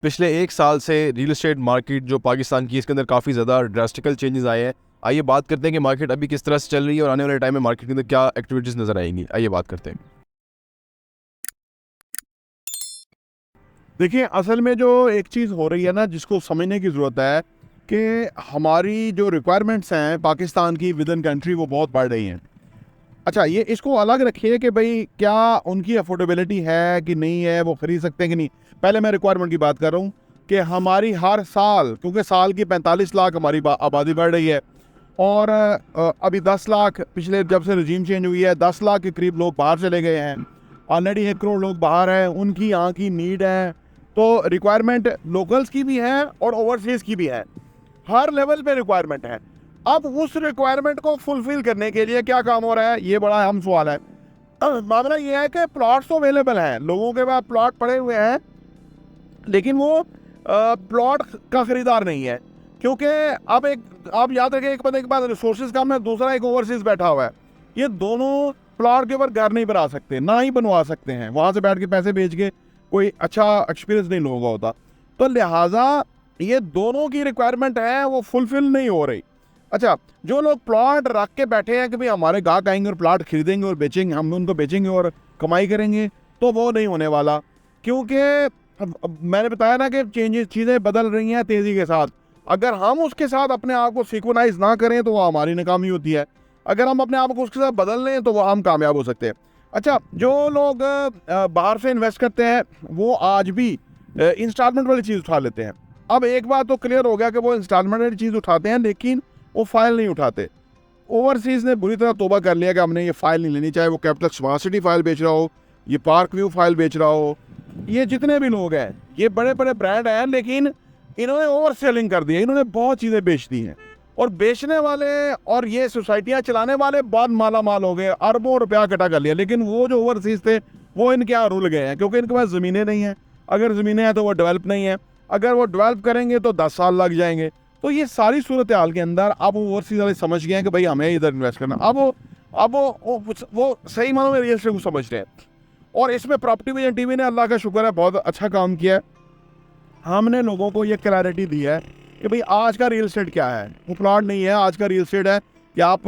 पिछले एक साल से रियल एस्टेट मार्केट जो पाकिस्तान की, इसके अंदर काफ़ी ज़्यादा ड्रास्टिकल चेंजेस आए हैं। आइए बात करते हैं कि मार्केट अभी किस तरह से चल रही है और आने वाले टाइम में मार्केट के अंदर क्या एक्टिविटीज़ नज़र आएंगी। आइए बात करते हैं। देखिए, असल में जो एक चीज़ हो रही है ना, जिसको समझने की ज़रूरत है कि हमारी जो रिक्वायरमेंट्स हैं पाकिस्तान की विद इन कंट्री, वो बहुत बढ़ रही हैं। अच्छा, ये इसको अलग रखिए कि भाई क्या उनकी अफोर्डेबिलिटी है कि नहीं है, वो ख़रीद सकते हैं कि नहीं। पहले मैं रिक्वायरमेंट की बात कर रहा हूँ कि हमारी हर साल, क्योंकि साल की 45 लाख हमारी आबादी बढ़ रही है और अभी 10 लाख, पिछले जब से रजीम चेंज हुई है 10 लाख के करीब लोग बाहर चले गए हैं। ऑलरेडी 1 करोड़ लोग बाहर हैं, उनकी यहाँ की नीड है। तो रिक्वायरमेंट लोकल्स की भी है और ओवरसीज़ की भी है, हर लेवल पे रिक्वायरमेंट है। अब उस रिक्वायरमेंट को फुलफिल करने के लिए क्या काम हो रहा है, ये बड़ा अहम सवाल है। मामला ये है कि प्लॉट्स तो अवेलेबल हैं, लोगों के पास प्लॉट पड़े हुए हैं, लेकिन वो प्लॉट का ख़रीदार नहीं है। क्योंकि अब आप याद रखें, एक बंदे के पास रिसोर्सेज कम है, दूसरा एक ओवरसीज़ बैठा हुआ है। ये दोनों प्लॉट के ऊपर घर नहीं बना सकते, ना ही बनवा सकते हैं। वहाँ से बैठ के पैसे भेज के कोई अच्छा एक्सपीरियंस नहीं लोगों का होता। तो लिहाजा ये दोनों की रिक्वायरमेंट है, वो फुलफिल नहीं हो रही। अच्छा, जो लोग प्लॉट रख के बैठे हैं कि भाई हमारे गाहक आएंगे और प्लॉट खरीदेंगे और बेचेंगे, हम उनको बेचेंगे और कमाई करेंगे, तो वो नहीं होने वाला। क्योंकि अब मैंने बताया ना कि चीज़ें बदल रही हैं तेज़ी के साथ। अगर हम उसके साथ अपने आप को सिंक्रोनाइज ना करें तो वो हमारी नाकामी होती है। अगर हम अपने आप को उसके साथ बदल लें तो वो हम कामयाब हो सकते हैं। अच्छा, जो लोग बाहर से इन्वेस्ट करते हैं वो आज भी इंस्टॉलमेंट वाली चीज़ उठा लेते हैं। अब एक बात तो क्लियर हो गया कि वो इंस्टॉलमेंट वाली चीज़ उठाते हैं, लेकिन वो फाइल नहीं उठाते। ओवरसीज़ ने बुरी तरह तौबा कर लिया कि हमने ये फाइल नहीं लेनी, चाहे वो कैपिटल स्मार्ट सिटी फाइल बेच रहा हो, ये पार्क व्यू फाइल बेच रहा हो, ये जितने भी लोग हैं, ये बड़े बड़े ब्रांड हैं, लेकिन इन्होंने ओवर सेलिंग कर दी है। इन्होंने बहुत चीज़ें बेच दी हैं और बेचने वाले और ये सोसाइटियाँ चलाने वाले बहुत माला माल हो गए, अरबों रुपया इकट्ठा कर लिया। लेकिन वो जो ओवरसीज़ थे वो इनके यहाँ रुल गए हैं, क्योंकि इनके पास ज़मीनें नहीं हैं। अगर ज़मीनें हैं तो वो डेवलप नहीं है, अगर वो डेवलप करेंगे तो 10 साल लग जाएंगे। तो ये सारी सूरत हाल के अंदर अब ओवरसीज़ वाले समझ गए हैं कि भाई हमें इधर इन्वेस्ट करना। अब वो सही मानों में रियल एस्टेट को समझ रहे हैं। और इसमें प्रॉपर्टी विजन टीवी ने, अल्लाह का शुक्र है, बहुत अच्छा काम किया है। हमने लोगों को ये क्लैरिटी दी है कि भाई आज का रियल एस्टेट क्या है। वो प्लॉट नहीं है, आज का रियल एस्टेट है कि आप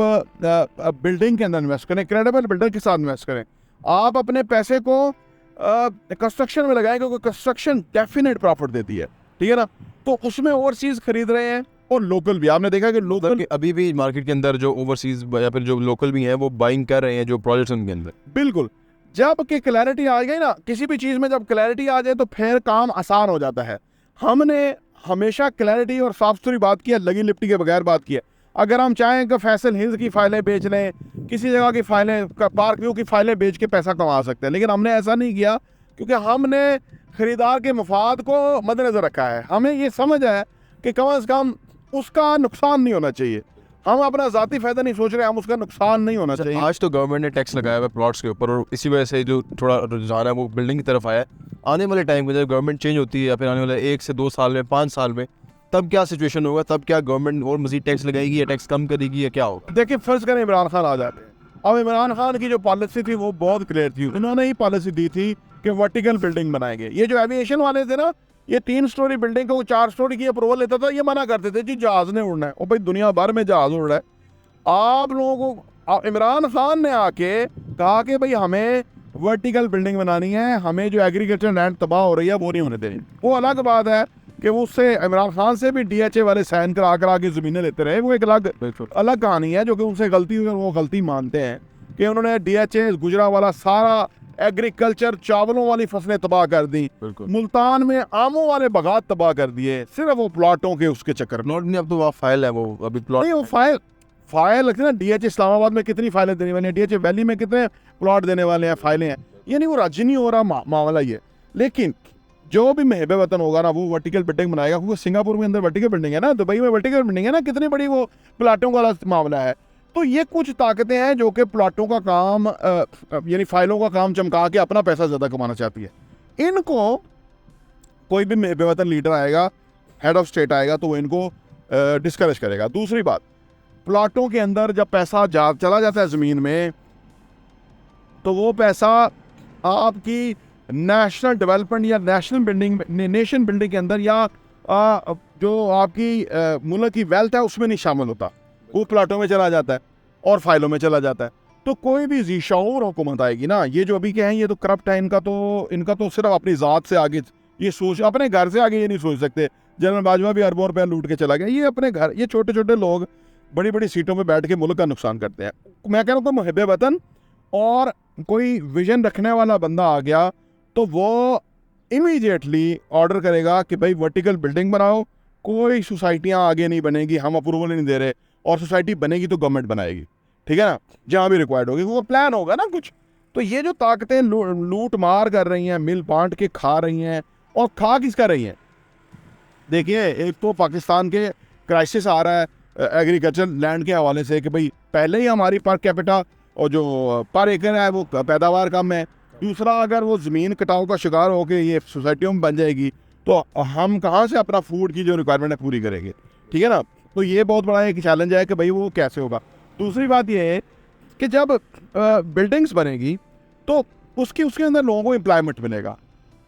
बिल्डिंग के अंदर इन्वेस्ट करें, क्रेडिबल बिल्डर के साथ इन्वेस्ट करें। आप अपने पैसे को कंस्ट्रक्शन में लगाएं, क्योंकि कंस्ट्रक्शन डेफिनेट प्रॉफिट देती है, ठीक है ना। तो उसमें ओवरसीज़ खरीद रहे हैं और लोकल भी। आपने देखा कि लोकल अभी भी मार्केट के अंदर जो ओवरसीज या फिर जो लोकल भी हैं वो बाइंग कर रहे हैं जो प्रोजेक्ट्स उनके अंदर। बिल्कुल, जब कि क्लैरिटी आ गई ना किसी भी चीज़ में, जब क्लैरिटी आ जाए तो फिर काम आसान हो जाता है। हमने हमेशा क्लैरिटी और साफ सुथरी बात की है, लगी लिपटी के बगैर बात की है। अगर हम चाहें कि फैसल हिल्स की फ़ाइलें बेच लें, किसी जगह की फ़ाइलें, पार्क व्यू की फ़ाइलें बेच के पैसा कमा सकते हैं, लेकिन हमने ऐसा नहीं किया, क्योंकि हमने ख़रीदार के मफाद को मद्देनज़र रखा है। हमें ये समझ है कि कम से कम उसका नुकसान नहीं होना चाहिए। हम अपना ज़ाती फ़ायदा नहीं सोच रहे, हम उसका नुकसान नहीं होना चाहिए। आज तो गवर्नमेंट ने टैक्स लगाया हुआ है प्लॉट्स के ऊपर और इसी वजह से जो थोड़ा रुझान है वो बिल्डिंग की तरफ आया है। आने वाले टाइम में जब गवर्नमेंट चेंज होती है या फिर आने वाले 1 से 2 साल में, 5 साल में, तब क्या सिचुएशन होगा? तब क्या गवर्नमेंट और मज़ीद टैक्स लगाएगी या टैक्स कम करेगी या क्या होगा? देखिए, फ़र्ज़ करें इमरान खान आ जाते हैं। अब इमरान खान की जो पॉलिसी थी वो बहुत क्लियर थी। उन्होंने ही पॉलिसी दी थी कि वर्टिकल बिल्डिंग बनाएंगे। ये जो एविएशन वाले थे ना, ये 3 स्टोरी बिल्डिंग को 4 स्टोरी की अप्रूवल लेता था, ये मना करते थे जी जहाज़ ने उड़ना है। और भाई दुनिया भर में जहाज़ उड़ रहा है। आप लोगों को इमरान खान ने आके कहा कि भाई हमें वर्टिकल बिल्डिंग बनानी है, हमें जो एग्रीकल्चर लैंड तबाह हो रही है वो नहीं होने देनी। वो अलग बात है कि वो उससे इमरान खान से भी DHA वाले साइन करा के ज़मीनें लेते रहे, वो एक अलग कहानी है, जो कि उनसे गलती हुई और वो गलती मानते हैं कि उन्होंने DHA गुजरावाला सारा एग्रीकल्चर चावलों वाली फसलें तबाह कर दी। मुल्तान में आमों वाले बागात तबाह कर दिए, सिर्फ वो प्लॉटों के उसके चक्कर में। प्लॉट नहीं, अब तो वहाँ फाइल है, वो अभी प्लॉट नहीं, वो फाइल लगती है ना। DHA इस्लामाबाद में कितनी फाइलें देने वाली हैं, DHA वैली में कितने प्लॉट देने वाले हैं, फाइलें हैं। ये नहीं, वो राजी नहीं हो रहा मामला ये। लेकिन जो भी महबे वतन होगा ना, वो वर्टिकल बिल्डिंग बनाएगा, क्योंकि सिंगापुर में अंदर वर्टिकल बिल्डिंग है ना, दुबई में वर्टिकल बिल्डिंग है ना, कितनी बड़ी वो प्लाटों वाला मामला है। तो ये कुछ ताकतें हैं जो कि प्लाटों का काम यानी फाइलों का काम चमका के अपना पैसा ज़्यादा कमाना चाहती है। इनको कोई भी महबे वतन लीडर आएगा, हेड ऑफ स्टेट आएगा, तो वो इनको डिस्करेज करेगा। दूसरी बात, प्लाटों के अंदर जब पैसा चला जाता है ज़मीन में, तो वो पैसा आपकी नेशनल डेवलपमेंट या नेशनल बिल्डिंग, नेशन बिल्डिंग के अंदर या जो आपकी मुल्क की वेल्थ है उसमें नहीं शामिल होता, वो प्लाटों में चला जाता है और फाइलों में चला जाता है। तो कोई भी ज़ीशऊर हुकूमत आएगी ना, ये जो अभी के हैं ये तो करप्ट है, इनका तो सिर्फ अपनी ज़ात से आगे ये सोच, अपने घर से आगे ये नहीं सोच सकते। जनरल बाजवा भी अरबों रुपया लूट के चला गया, ये अपने घर, ये छोटे छोटे लोग बड़ी बड़ी सीटों पे बैठ के मुल्क का नुकसान करते हैं। मैं कह रहा हूँ कि मुहिब वतन और कोई विजन रखने वाला बंदा आ गया तो वो इमीडिएटली ऑर्डर करेगा कि भाई वर्टिकल बिल्डिंग बनाओ, कोई सोसाइटियाँ आगे नहीं बनेगी, हम अप्रूवल नहीं दे रहे, और सोसाइटी बनेगी तो गवर्नमेंट बनाएगी, ठीक है ना, जहाँ भी रिक्वायर्ड होगी, वो प्लान होगा ना कुछ। तो ये जो ताकतें लूट मार कर रही हैं, मिल बांट के खा रही हैं, और खा किसका रही हैं? देखिए, एक तो पाकिस्तान के क्राइसिस आ रहा है एग्रीकल्चर लैंड के हवाले से कि भाई पहले ही हमारी पर कैपिटा और जो पर एकड़ है वो पैदावार कम है। दूसरा, अगर वो ज़मीन कटाव का शिकार हो के ये सोसाइटियों में बन जाएगी तो हम कहाँ से अपना फूड की जो रिक्वायरमेंट है पूरी करेंगे, ठीक है ना। तो ये बहुत बड़ा एक चैलेंज है कि भाई वो कैसे होगा। दूसरी बात ये है कि जब बिल्डिंग्स बनेगी तो उसके अंदर लोगों को एम्प्लॉयमेंट मिलेगा,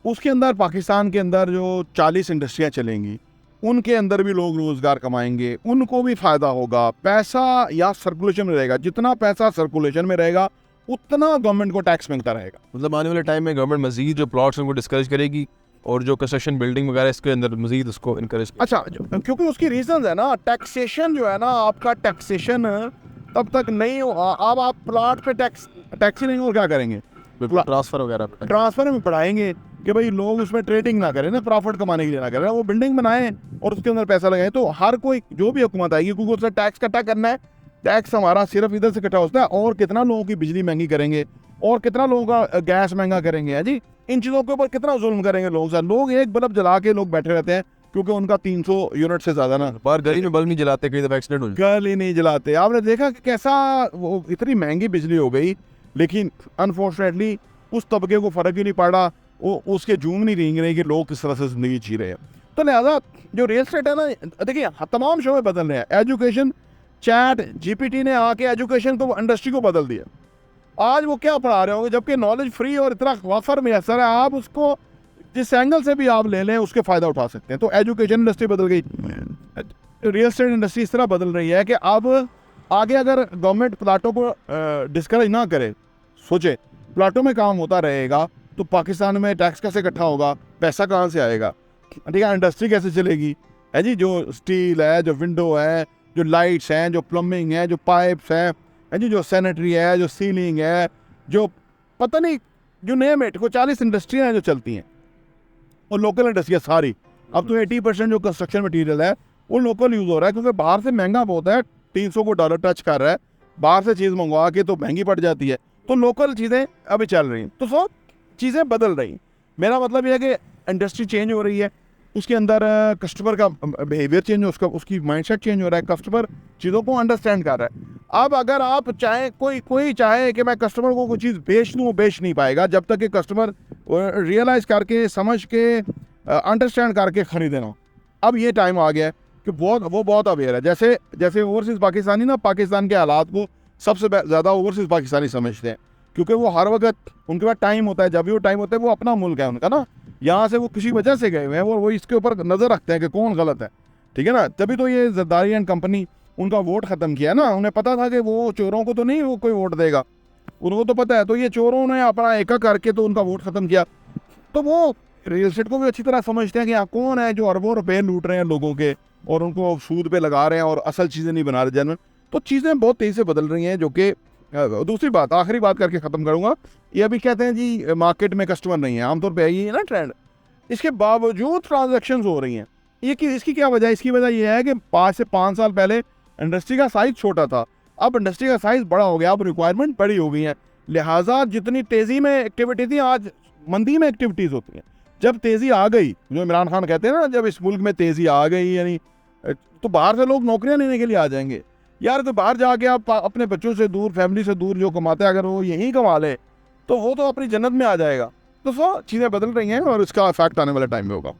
उसके अंदर पाकिस्तान के अंदर जो 40 इंडस्ट्रियाँ चलेंगी उनके अंदर भी लोग रोज़गार कमाएंगे, उनको भी फ़ायदा होगा, पैसा या सर्कुलेशन में रहेगा। जितना पैसा सर्कुलेशन में रहेगा उतना गवर्नमेंट को टैक्स मिलता रहेगा। मतलब आने वाले टाइम में गवर्नमेंट मजीद जो प्लॉट्स हैं उनको डिस्करेज करेगी और जो कंस्ट्रक्शन बिल्डिंग वगैरह इसके अंदर मजीद उसको इनकरेज। अच्छा, क्योंकि उसकी रीजन है ना, टैक्सेशन जो है ना, आपका टैक्सेशन तब तक नहीं हो, अब आप प्लाट पे टैक्स ही नहीं हो, क्या करेंगे? ट्रांसफर वगैरह ट्रांसफर में पढ़ाएंगे कि भाई लोग उसमें ट्रेडिंग ना करें ना, प्रॉफिट कमाने के लिए ना करें, वो बिल्डिंग बनाएं और उसके अंदर पैसा लगाएं। तो हर कोई जो भी हुकूमत आएगी क्योंकि उससे टैक्स इकट्ठा करना है, टैक्स हमारा सिर्फ इधर से इकट्ठा होता है, और कितना लोगों की बिजली महंगी करेंगे और कितना लोगों का गैस महंगा करेंगे, है जी, इन चीज़ों के ऊपर कितना जुल्म करेंगे लोग एक बल्ब जला के लोग बैठे रहते हैं क्योंकि उनका 300 यूनिट से ज़्यादा ना, बाहर गली में बल्ब नहीं जलाते, कई दफ़ा एक्सीडेंट हो जाता गल ही नहीं जलाते। आपने देखा कि कैसा वो इतनी महंगी बिजली हो गई, लेकिन अनफॉर्चुनेटली उस तबके को फ़र्क ही नहीं पड़ा, वो उसके जूम नहीं रेंग रही कि लोग किस तरह से ज़िंदगी जी रहे हैं। तो लिहाजा जो रियल स्टेट है ना, देखिए तमाम शोबे बदल रहे हैं। एजुकेशन, चैट जीपीटी ने आके एजुकेशन को, इंडस्ट्री को बदल दिया। आज वो क्या पढ़ा रहे होंगे, जबकि नॉलेज फ्री और इतना वाफर मैसर है, आप उसको जिस एंगल से भी आप ले लें उसके फ़ायदा उठा सकते हैं। तो एजुकेशन इंडस्ट्री बदल गई, रियल स्टेट इंडस्ट्री इस तरह बदल रही है कि अब आगे अगर गवर्नमेंट प्लाटों को डिस्करेज ना करे, सोचे प्लाटों में काम होता रहेगा तो पाकिस्तान में टैक्स कैसे इकट्ठा होगा, पैसा कहाँ से आएगा, ठीक है, इंडस्ट्री कैसे चलेगी, है जी, जो स्टील है, जो विंडो है, जो लाइट्स हैं, जो प्लम्बिंग है, जो पाइप्स हैं, है जी, जो सैनिटरी है, जो सीलिंग है, जो पता नहीं जो नेम इट को 40 इंडस्ट्रियाँ हैं जो चलती हैं, और लोकल इंडस्ट्रियाँ सारी। अब तो 80% जो कंस्ट्रक्शन मटीरियल है वो लोकल यूज़ हो रहा है क्योंकि बाहर से महंगा बहुत है, 300 को डॉलर टच कर रहा है, बाहर से चीज़ मंगवा के तो महंगी पड़ जाती है। तो लोकल चीज़ें अभी चल रही हैं, तो सो चीज़ें बदल रही। मेरा मतलब यह है कि इंडस्ट्री चेंज हो रही है, उसके अंदर कस्टमर का बिहेवियर चेंज हो, उसकी माइंडसेट चेंज हो रहा है, कस्टमर चीज़ों को अंडरस्टैंड कर रहा है। अब अगर आप चाहे, कोई चाहे कि मैं कस्टमर को कोई चीज़ बेच दूँ, वो बेच नहीं पाएगा जब तक कि कस्टमर रियलाइज़ करके, समझ के, अंडरस्टैंड करके ख़रीदे ना। अब ये टाइम आ गया है कि वो बहुत अवेयर है। जैसे ओवरसीज़ पाकिस्तानी ना पाकिस्तान के हालात को सबसे ज़्यादा ओवरसीज़ पाकिस्तानी समझते हैं क्योंकि वो हर वक्त उनके पास टाइम होता है, जब भी वो टाइम होता है वो अपना मुल्क है उनका ना, यहाँ से वो किसी वजह से गए हुए हैं, वो इसके ऊपर नज़र रखते हैं कि कौन गलत है, ठीक है ना। तभी तो ये जरदारी एंड कंपनी उनका वोट ख़त्म किया ना, उन्हें पता था कि वो चोरों को तो नहीं वो कोई वोट देगा, उनको तो पता है। तो ये चोरों ने अपना एका करके तो उनका वोट ख़त्म किया। तो वो रियल एस्टेट को भी अच्छी तरह समझते हैं कि यहाँ कौन है जो अरबों रुपए लूट रहे हैं लोगों के और उनको सूद पे लगा रहे हैं और असल चीज़ें नहीं बना रहे जनरल। तो चीज़ें बहुत तेज़ी से बदल रही हैं, जो कि दूसरी बात, आखिरी बात करके ख़त्म करूँगा। ये अभी कहते हैं जी मार्केट में कस्टमर नहीं है, आमतौर पर यही है ना ट्रेंड, इसके बावजूद ट्रांजैक्शंस हो रही हैं। इसकी क्या वजह है? इसकी वजह यह है कि 5 से 5 साल पहले इंडस्ट्री का साइज़ छोटा था, अब इंडस्ट्री का साइज़ बड़ा हो गया, अब रिक्वायरमेंट बड़ी हो गई है, लिहाजा जितनी तेज़ी में एक्टिविटी थी आज मंदी में एक्टिविटीज़ होती हैं। जब तेज़ी आ गई, जो इमरान खान कहते हैं ना, जब इस मुल्क में तेज़ी आ गई यानी तो बाहर से लोग नौकरियां लेने के लिए आ जाएंगे। यार तो बाहर जाके आप अपने बच्चों से दूर, फैमिली से दूर जो कमाता है, अगर वो यहीं कमा ले तो वो तो अपनी जन्नत में आ जाएगा। तो चीज़ें बदल रही हैं और इसका इफेक्ट आने वाले टाइम में होगा।